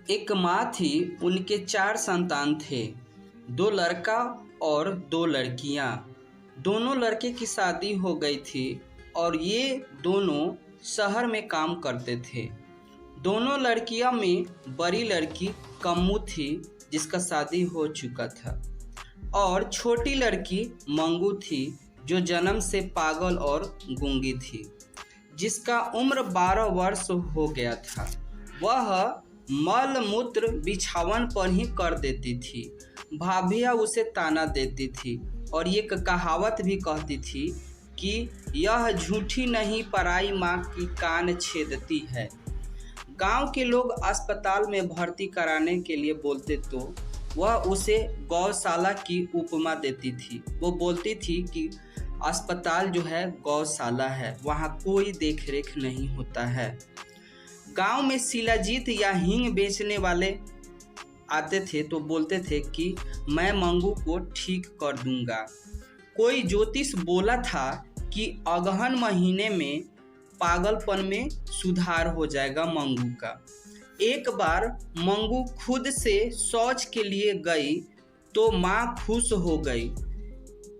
एक माँ थी, उनके 4 संतान थे, 2 लड़का और 2 लड़कियाँ। दोनों लड़के की शादी हो गई थी और ये दोनों शहर में काम करते थे। दोनों लड़कियों में बड़ी लड़की कम्मू थी, जिसका शादी हो चुका था, और छोटी लड़की मंगू थी, जो जन्म से पागल और गूंगी थी, जिसका उम्र 12 वर्ष हो गया था। वह मल मूत्र बिछावन पर ही कर देती थी। भाभियाँ उसे ताना देती थी और एक कहावत भी कहती थी कि यह झूठी नहीं पराई माँ की कान छेदती है। गांव के लोग अस्पताल में भर्ती कराने के लिए बोलते तो वह उसे गौशाला की उपमा देती थी। वो बोलती थी कि अस्पताल जो है गौशाला है, वहाँ कोई देखरेख नहीं होता है। गांव में शिलाजीत या हींग बेचने वाले आते थे तो बोलते थे कि मैं मंगू को ठीक कर दूंगा। कोई ज्योतिष बोला था कि अगहन महीने में पागलपन में सुधार हो जाएगा मंगू का। एक बार मंगू खुद से शौच के लिए गई तो माँ खुश हो गई,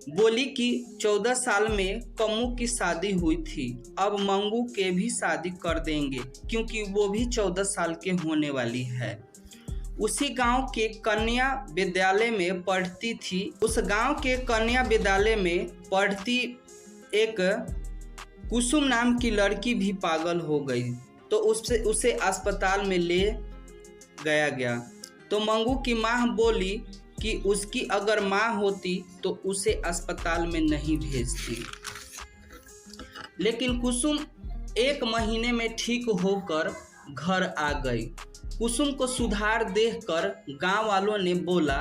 बोली कि 14 साल में कम्मू की शादी हुई थी, अब मंगू के भी शादी कर देंगे क्योंकि वो भी 14 साल के होने वाली है। उसी गांव के कन्या विद्यालय में पढ़ती थी। उस गांव के कन्या विद्यालय में पढ़ती एक कुसुम नाम की लड़की भी पागल हो गई तो उसे अस्पताल में ले गया। तो मंगू की माँ बोली कि उसकी अगर माँ होती तो उसे अस्पताल में नहीं भेजती। लेकिन कुसुम 1 महीने में ठीक होकर घर आ गई। कुसुम को सुधार देखकर गांव वालों ने बोला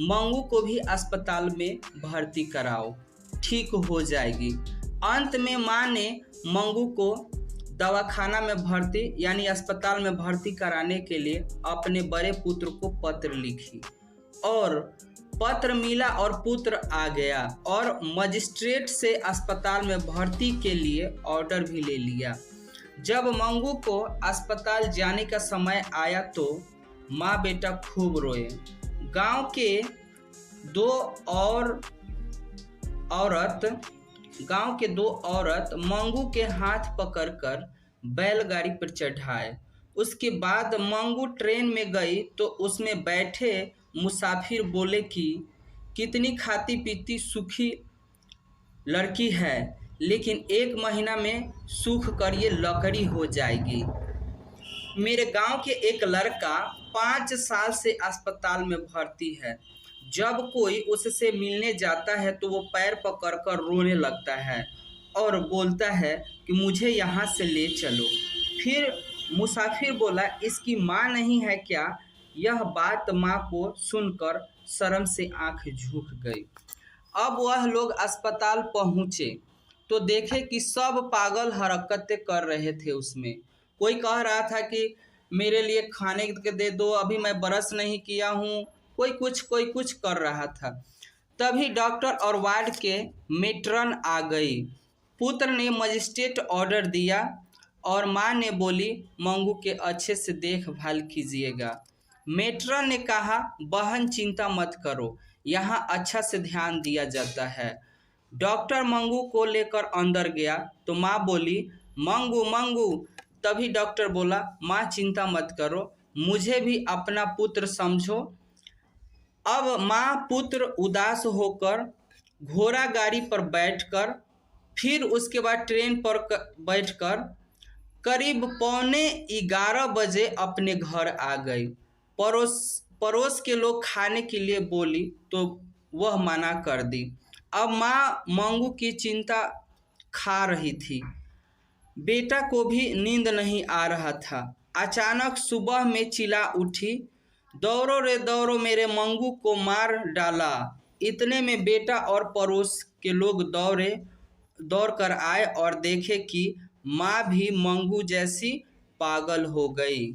मंगू को भी अस्पताल में भर्ती कराओ, ठीक हो जाएगी। अंत में माँ ने मंगू को दवाखाना में भर्ती यानी अस्पताल में भर्ती कराने के लिए अपने बड़े पुत्र को पत्र लिखी और पत्र मिला और पुत्र आ गया और मजिस्ट्रेट से अस्पताल में भर्ती के लिए ऑर्डर भी ले लिया। जब मंगू को अस्पताल जाने का समय आया तो माँ बेटा खूब रोए। गांव के 2 औरत मंगू के हाथ पकड़कर बैलगाड़ी पर चढ़ाए। उसके बाद मंगू ट्रेन में गई तो उसमें बैठे मुसाफिर बोले कि कितनी खाती पीती सुखी लड़की है, लेकिन 1 महीना में सूख कर ये लकड़ी हो जाएगी। मेरे गांव के एक लड़का 5 साल से अस्पताल में भर्ती है। जब कोई उससे मिलने जाता है तो वो पैर पकड़कर रोने लगता है और बोलता है कि मुझे यहाँ से ले चलो। फिर मुसाफिर बोला इसकी माँ नहीं है क्या? यह बात माँ को सुनकर शर्म से आंख झुक गई। अब वह लोग अस्पताल पहुँचे तो देखे कि सब पागल हरकतें कर रहे थे। उसमें कोई कह रहा था कि मेरे लिए खाने के दे दो, अभी मैं ब्रश नहीं किया हूँ, कोई कुछ कर रहा था। तभी डॉक्टर और वार्ड के मेट्रन आ गई। पुत्र ने मजिस्ट्रेट ऑर्डर दिया और माँ ने बोली मंगू के अच्छे से देखभाल कीजिएगा। मेट्रन ने कहा बहन चिंता मत करो, यहाँ अच्छा से ध्यान दिया जाता है। डॉक्टर मंगू को लेकर अंदर गया तो माँ बोली मंगू। तभी डॉक्टर बोला माँ चिंता मत करो, मुझे भी अपना पुत्र समझो। अब माँ पुत्र उदास होकर घोड़ा गाड़ी पर बैठकर फिर उसके बाद ट्रेन पर बैठकर करीब 11:45 बजे अपने घर आ गई। पड़ोस के लोग खाने के लिए बोली तो वह मना कर दी। अब माँ मंगू की चिंता खा रही थी। बेटा को भी नींद नहीं आ रहा था। अचानक सुबह में चिल्ला उठी दौड़ो रे दौड़ो, मेरे मंगू को मार डाला। इतने में बेटा और पड़ोस के लोग दौड़ कर आए और देखे कि माँ भी मंगू जैसी पागल हो गई।